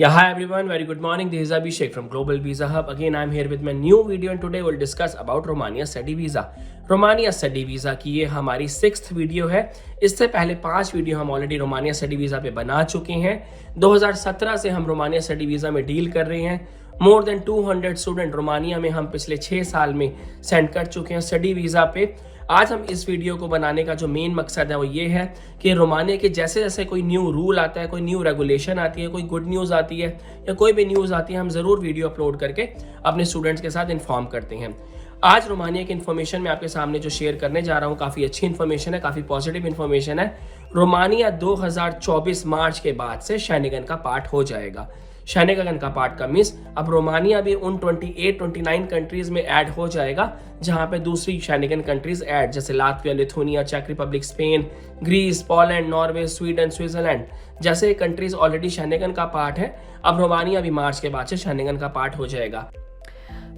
Yeah, hi everyone. Very good morning. This is Abhishek from Global Visa Hub. Again, I'm here with my new video and today we'll discuss about Romania Study Visa. Romania study visa की ये हमारी 6th video है। इससे पहले 5 video हम already Romania study visa पे बना चुके हैं। 2017 से हम रोमानिया स्टडी वीज़ा में डील कर रहे हैं। मोर देन 200 स्टूडेंट रोमानिया में हम पिछले 6 साल में सेंड कर चुके हैं स्टडी वीज़ा पे। आज हम इस वीडियो को बनाने का जो मेन मकसद है वो ये है कि रोमानिया के जैसे जैसे कोई न्यू रूल आता है, कोई न्यू रेगुलेशन आती है, कोई गुड न्यूज़ आती है या कोई भी न्यूज़ आती है, हम ज़रूर वीडियो अपलोड करके अपने स्टूडेंट्स के साथ इन्फॉर्म करते हैं। आज रोमानिया की इन्फॉर्मेशन मैं आपके सामने जो शेयर करने जा रहा हूँ काफ़ी अच्छी इन्फॉर्मेशन है, काफ़ी पॉजिटिव इन्फॉर्मेशन है। रोमानिया 2024 मार्च के बाद से शेंगेन का पार्ट हो जाएगा। शेंगेन का पार्ट का मीन्स अब रोमानिया भी उन 28-29 कंट्रीज में ऐड हो जाएगा जहां पे दूसरी शेंगेन कंट्रीज ऐड, जैसे लातविया, लिथुनिया, चेक Republic, Spain, Greece, Poland, Norway, Sweden, Switzerland जैसे कंट्रीज ऑलरेडी शेंगेन का पार्ट है। अब रोमानिया भी मार्च के बाद से शेंगेन का पार्ट हो जाएगा।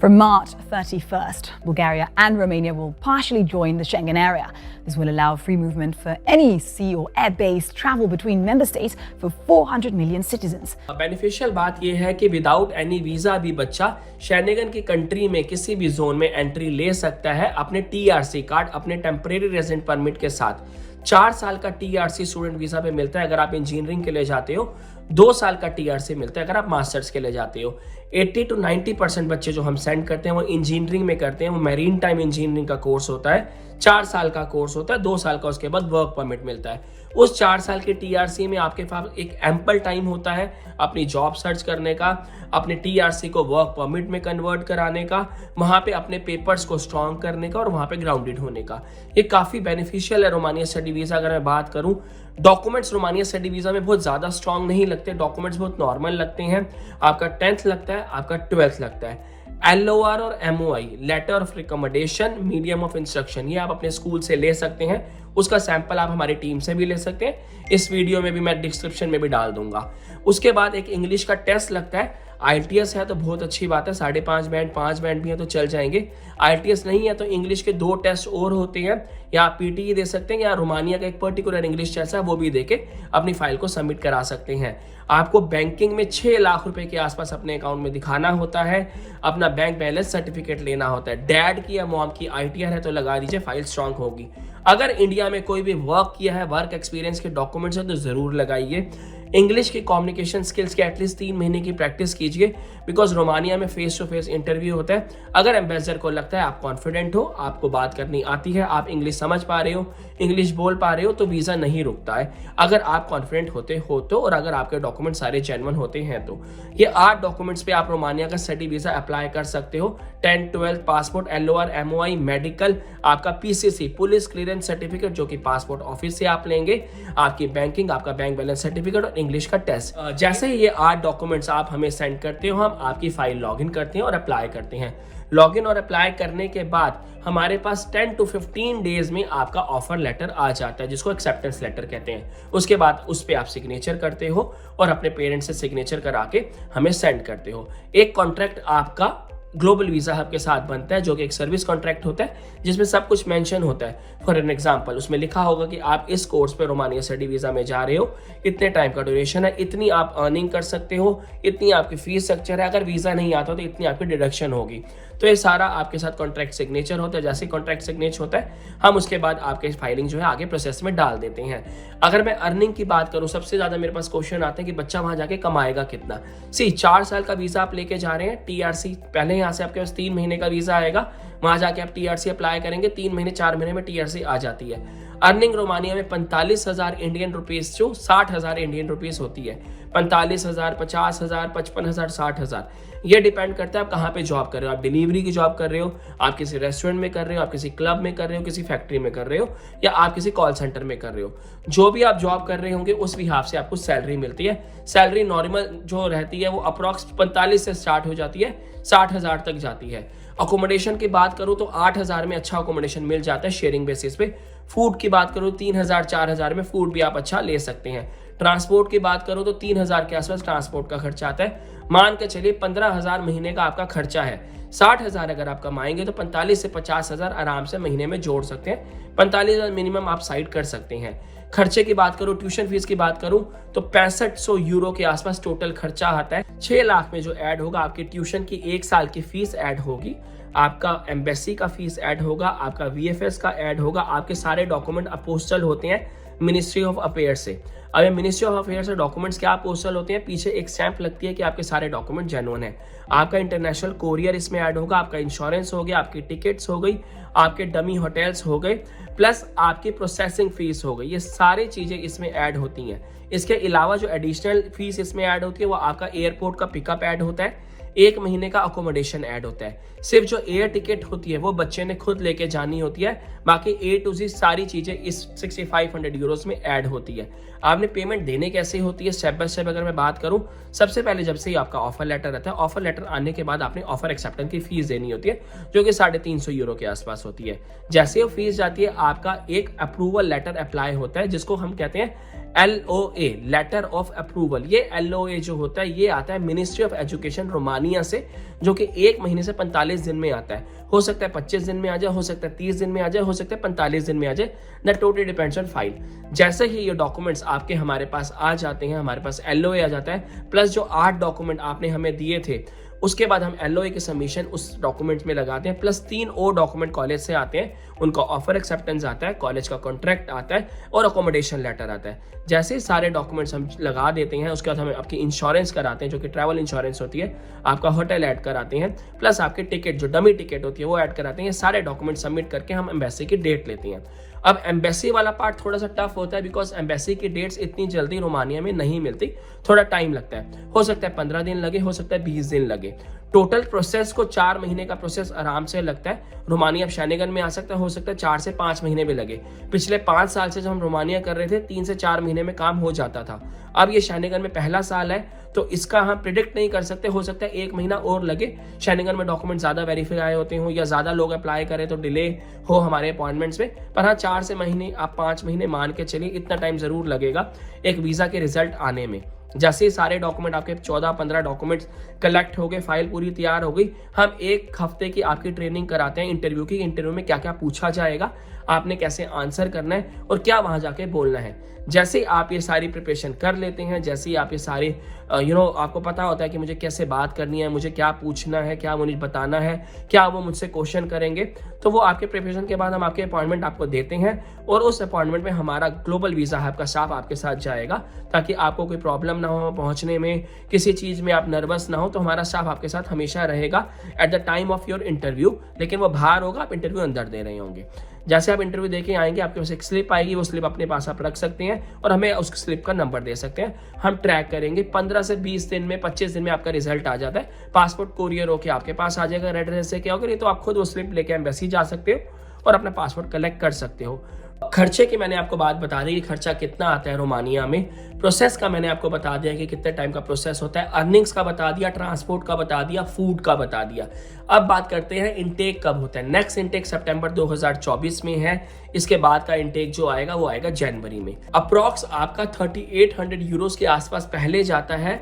From March 31st, Bulgaria and Romania will partially join the Schengen area. This will allow free movement for any sea or air-based travel between member states for 400 million citizens. Beneficial बात यह है कि without any visa भी बच्चा Schengen की country में किसी भी जोन में एंट्री ले सकता है अपने टीआरसी कार्ड, अपने टेम्परेरी रेजिडेंट परमिट के साथ। 4 साल का टीआरसी स्टूडेंट वीजा पे मिलता है अगर आप इंजीनियरिंग के लिए जाते हो। 2 साल का टीआरसी मिलता है अगर आप मास्टर्स के लिए जाते हो। 80 to 90% बच्चे जो हम सेंड करते हैं वो इंजीनियरिंग में करते हैं। वो मैरीन टाइम इंजीनियरिंग का कोर्स होता है, 4 साल का कोर्स होता है। 2 साल का उसके बाद वर्क परमिट मिलता है। उस 4 साल के टीआरसी में आपके पास एक एम्पल टाइम होता है अपनी जॉब सर्च करने का, अपने टीआरसी को वर्क परमिट में कन्वर्ट कराने का, वहाँ पे अपने पेपर्स को स्ट्रॉन्ग करने का और वहाँ पे ग्राउंडेड होने का। ये काफ़ी बेनिफिशियल है रोमानिया स्टडी वीज़ा। अगर मैं बात करूँ, डॉक्यूमेंट्स रोमानिया स्टडी वीज़ा में बहुत ज़्यादा स्ट्रॉन्ग नहीं लगते, डॉक्यूमेंट्स बहुत नॉर्मल लगते हैं। आपका 10th लगता है, आपका 12th लगता है। LOR और MOI, letter of recommendation, medium of instruction, ये आप अपने स्कूल से ले सकते हैं। उसका सैंपल आप हमारी टीम से भी ले सकते हैं। इस वीडियो में भी मैं डिस्क्रिप्शन में भी डाल दूंगा। उसके बाद एक इंग्लिश का टेस्ट लगता है। IELTS है तो बहुत अच्छी बात है, 5.5 बैंड, 5 बैंड भी है तो चल जाएंगे। IELTS नहीं है तो इंग्लिश के 2 टेस्ट और होते हैं, या आप PTE दे सकते हैं या रोमानिया का एक पर्टिकुलर इंग्लिश टेस्ट है वो भी देके अपनी फाइल को सबमिट करा सकते हैं। आपको बैंकिंग में 6 लाख रुपए के आसपास अपने अकाउंट में दिखाना होता है, अपना बैंक बैलेंस सर्टिफिकेट लेना होता है। डैड की या मॉम की ITR है तो लगा दीजिए, फाइल स्ट्रांग होगी। अगर इंडिया में कोई भी वर्क किया है, वर्क एक्सपीरियंस के डॉक्यूमेंट्स है तो जरूर लगाइए। इंग्लिश की कम्युनिकेशन स्किल्स की एटलीस्ट 3 महीने की प्रैक्टिस कीजिए, बिकॉज रोमानिया में फेस टू फेस इंटरव्यू होता है। अगर एम्बेसडर को लगता है आप कॉन्फिडेंट हो, आपको बात करनी आती है, आप इंग्लिश समझ पा रहे हो, इंग्लिश बोल पा रहे हो, तो वीज़ा नहीं रुकता है। अगर आप कॉन्फिडेंट होते हो तो, और अगर आपके डॉक्यूमेंट सारे जेन्युइन होते हैं तो। ये 8 डॉक्यूमेंट्स पे आप रोमानिया का स्टडी वीज़ा अप्लाई कर सकते हो। 10th, 12th, passport, LOR, MOI, medical, आपका PCC, पुलिस क्लियरेंस सर्टिफिकेट जो कि पासपोर्ट ऑफिस से आप लेंगे, आपकी बैंकिंग, आपका बैंक बैलेंस सर्टिफिकेट और इंग्लिश का टेस्ट। जैसे ही ये 8 डॉक्यूमेंट्स आप हमें सेंड करते हो, हम आपकी फाइल लॉगिन करते हैं और अप्लाई करते हैं। लॉगिन और अप्लाई करने के बाद हमारे पास 10 to 15 डेज में आपका ऑफर लेटर आ जाता है, जिसको एक्सेप्टेंस लेटर कहते हैं। उसके बाद उस पर आप सिग्नेचर करते हो और अपने पेरेंट्स से सिग्नेचर करा के हमें सेंड करते हो। एक कॉन्ट्रैक्ट आपका ग्लोबल वीजा हब के साथ बनता है, जो कि एक सर्विस कॉन्ट्रैक्ट होता है जिसमें सब कुछ मेंशन होता है। फॉर एन एग्जांपल, उसमें लिखा होगा कि आप इस कोर्स पे रोमानिया स्टडी वीजा में जा रहे हो, इतने टाइम का ड्यूरेशन है, इतनी आप अर्निंग कर सकते हो, इतनी आपकी फीस स्ट्रक्चर है, अगर वीजा नहीं आता तो इतनी आपकी डिडक्शन होगी। तो ये सारा आपके साथ कॉन्ट्रैक्ट सिग्नेचर होता है। जैसे कॉन्ट्रैक्ट सिग्नेचर होता है, हम उसके बाद आपके फाइलिंग जो है आगे प्रोसेस में डाल देते हैं। अगर मैं अर्निंग की बात करूं, सबसे ज्यादा मेरे पास क्वेश्चन आते हैं कि बच्चा वहां जाके कमाएगा कितना। 4 साल का वीजा आप लेके जा रहे हैं, टीआरसी पहले यहाँ से आपके पास 3 महीने का वीजा आएगा, वहां जाके आप टीआरसी अप्लाई करेंगे, 3 महीने 4 महीने में टीआरसी आ जाती है। अर्निंग रोमानिया में 45,000 इंडियन रुपीज जो 60,000 इंडियन रुपीज होती है। 45,000, 50,000, 55,000, 60,000, ये डिपेंड करता है आप कहाँ पे जॉब कर रहे हो। आप डिलीवरी की जॉब कर रहे हो, आप किसी रेस्टोरेंट में कर रहे हो, आप किसी क्लब में कर रहे हो, किसी फैक्ट्री में कर रहे हो, या आप किसी कॉल सेंटर में कर रहे हो। जो भी आप जॉब कर रहे होंगे उस हिसाब से आपको सैलरी मिलती है। सैलरी नॉर्मल जो रहती है वो अप्रॉक्स 45 से स्टार्ट हो जाती है, 60,000 तक जाती है। अकोमोडेशन की बात करूं तो 8,000 में अच्छा अकोमोडेशन मिल जाता है शेयरिंग बेसिस पे। फूड की बात करूं 3,000 4,000 में फूड भी आप अच्छा ले सकते हैं। ट्रांसपोर्ट की बात करूं तो 3,000 के आसपास ट्रांसपोर्ट का खर्चा आता है। मान के चलिए 15,000 महीने का आपका खर्चा है। 60,000 अगर आप कमाएंगे तो 45 से 50,000 आराम से महीने में जोड़ सकते हैं। 45,000 मिनिमम आप साइड कर सकते हैं। खर्चे की बात करूं, ट्यूशन फीस की बात करूं तो 6500 यूरो के आसपास टोटल खर्चा आता है। 6 लाख में जो ऐड होगा आपकी ट्यूशन की 1 साल की फीस ऐड होगी, आपका एम्बेसी का फीस ऐड होगा, आपका VFS का ऐड होगा, आपके सारे डॉक्यूमेंट अपोस्टल होते हैं मिनिस्ट्री ऑफ अफेयर से। अब मिनिस्ट्री ऑफ अफेयर से डॉक्यूमेंट्स क्या अपोस्टल होते हैं, पीछे एक स्टैंप लगती है कि आपके सारे डॉक्यूमेंट जेन्युइन है। आपका इंटरनेशनल कोरियर इसमें ऐड होगा, आपका इंश्योरेंस हो गया, आपकी टिकट्स हो गई, आपके डमी होटल्स हो गए, प्लस आपकी प्रोसेसिंग फीस हो गई। ये सारी चीजें इसमें ऐड होती हैं। इसके अलावा जो एडिशनल फीस इसमें ऐड होती है वो आपका एयरपोर्ट का पिकअप ऐड होता है, 1 महीने का अकोमोडेशन ऐड होता है। सिर्फ जो एयर टिकट होती है वो बच्चे ने खुद लेके जानी होती है, बाकी A to Z सारी चीजें इस 6500 यूरोस में ऐड होती है। आपने पेमेंट देने कैसे होती है, स्टेप बाय स्टेप अगर मैं बात करूं, सबसे पहले जब से ही आपका ऑफर लेटर रहता है, ऑफर लेटर आने के बाद आपने ऑफर एक्सेप्टेंस की फीस देनी होती है जो कि 350 यूरो के आसपास होती है। जैसे वो फीस जाती है आपका एक अप्रूवल लेटर अप्लाई होता है जिसको हम कहते हैं LOA, लेटर ऑफ अप्रूवल। ये LOA जो होता है ये आता है मिनिस्ट्री ऑफ एजुकेशन रोमानिया से, जो कि 1 महीने से 45 दिन में आता है। हो सकता है 25 दिन में आ जाए, हो सकता है 30 दिन में आ जाए, हो सकता है 45 दिन में आ जाए, that totally depends on file. जैसे ही ये डॉक्यूमेंट्स आपके हमारे पास आ जाते हैं, हमारे पास LOA आ जाता है, प्लस जो 8 डॉक्यूमेंट आपने हमें दिए थे उसके बाद हम LOA के सबमिशन उस डॉक्यूमेंट में लगाते हैं, प्लस 3 और डॉक्यूमेंट कॉलेज से आते हैं, उनका ऑफर एक्सेप्टेंस आता है, कॉलेज का कॉन्ट्रैक्ट आता है और अकोमोडेशन लेटर आता है। जैसे सारे डॉक्यूमेंट्स हम लगा देते हैं उसके बाद हमें आपकी इंश्योरेंस कराते हैं जो कि ट्रैवल इंश्योरेंस होती है, आपका होटल ऐड कराते हैं, प्लस आपकी टिकट जो डमी टिकट होती है वो ऐड कराते हैं। ये सारे डॉक्यूमेंट सबमिट करके हम एम्बेसी की डेट लेते हैं। अब एम्बेसी वाला पार्ट थोड़ा सा टफ होता है बिकॉज एम्बेसी की डेट्स इतनी जल्दी रोमानिया में नहीं मिलती, थोड़ा टाइम लगता है। हो सकता है 15 दिन लगे, हो सकता है 20 दिन लगे। टोटल प्रोसेस को 4 महीने का प्रोसेस आराम से लगता है। रोमानिया अब शेंगेन में आ सकता है, हो सकता है 4 से 5 महीने भी लगे। पिछले 5 साल से जब हम रोमानिया कर रहे थे 3 से 4 महीने में काम हो जाता था। अब ये शेंगेन में पहला साल है तो इसका हम प्रिडिक्ट नहीं कर सकते, हो सकता है 1 महीना और लगे। शेंगेन में डॉक्यूमेंट ज्यादा वेरीफाई होते हो या ज्यादा लोग अप्लाई करें तो डिले हो हमारे अपॉइंटमेंट्स में, पर हाँ 4 से महीने आप 5 महीने मान के चलिए, इतना टाइम जरूर लगेगा एक वीजा के रिजल्ट आने में। जैसे सारे डॉक्यूमेंट आपके 14-15 डॉक्यूमेंट्स कलेक्ट हो गए, फाइल पूरी तैयार हो गई, हम 1 हफ्ते की आपकी ट्रेनिंग कराते हैं इंटरव्यू की। इंटरव्यू में क्या क्या पूछा जाएगा, आपने कैसे आंसर करना है और क्या वहां जाके बोलना है। जैसे आप ये सारी प्रिपरेशन कर लेते हैं, जैसे ही आप ये सारे आपको पता होता है कि मुझे कैसे बात करनी है, मुझे क्या पूछना है, क्या मुझे बताना है, क्या वो मुझसे क्वेश्चन करेंगे, तो वो आपके प्रिपरेशन के बाद हम आपके अपॉइंटमेंट आपको देते हैं और उस अपॉइंटमेंट में हमारा ग्लोबल वीजा हब का स्टाफ आपके साथ जाएगा ताकि आपको कोई प्रॉब्लम ना हो पहुंचने में, किसी चीज में आप नर्वस ना हो। तो हमारा स्टाफ आपके साथ हमेशा रहेगा at the time of your interview, लेकिन वो बाहर होगा, आप इंटरव्यू अंदर दे रहे होंगे। जैसे आप इंटरव्यू देके आएंगे आपके पास एक स्लिप आएगी, वो स्लिप अपने पास आप रख सकते हैं और हमें उस स्लिप का नंबर दे सकते हैं। हम ट्रैक करेंगे 15 से 20 दिन में, 25 दिन में आपका रिजल्ट आ जाता है। पासपोर्ट कोरियर होके आपके पास आ जाएगा, रेड एड्रेस से क्या होगा, नहीं तो आप खुद वो स्लिप लेके एम्बेसी जा सकते हो और अपना पासपोर्ट कलेक्ट कर सकते हो। खर्चे की मैंने आपको बात बता दी कि खर्चा कितना आता है रोमानिया में। प्रोसेस का मैंने आपको बता दिया कि कितने टाइम का प्रोसेस होता है। अर्निंग्स का बता दिया, ट्रांसपोर्ट का बता दिया, फूड का बता दिया। अब बात करते हैं इनटेक कब होता है। नेक्स्ट इनटेक सितंबर 2024 में है। इसके बाद का इनटेक जो आएगा वो आएगा जनवरी में। अप्रॉक्स आपका 3800 यूरोस के आसपास पहले जाता है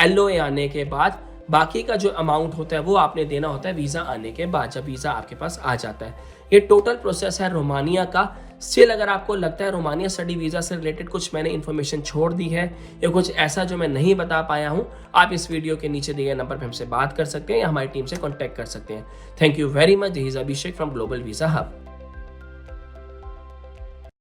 LOA आने के बाद। बाकी का जो अमाउंट होता है वो आपने देना होता है वीजा आने के बाद, जब वीजा आपके पास आ जाता है। ये टोटल प्रोसेस है रोमानिया का। स्टिल अगर आपको लगता है रोमानिया स्टडी वीजा से रिलेटेड कुछ मैंने इन्फॉर्मेशन छोड़ दी है या कुछ ऐसा जो मैं नहीं बता पाया हूं, आप इस वीडियो के नीचे दिए गए नंबर पर हमसे बात कर सकते हैं या हमारी टीम से कॉन्टैक्ट कर सकते हैं। Thank you very much. This is Abhishek from global visa hub.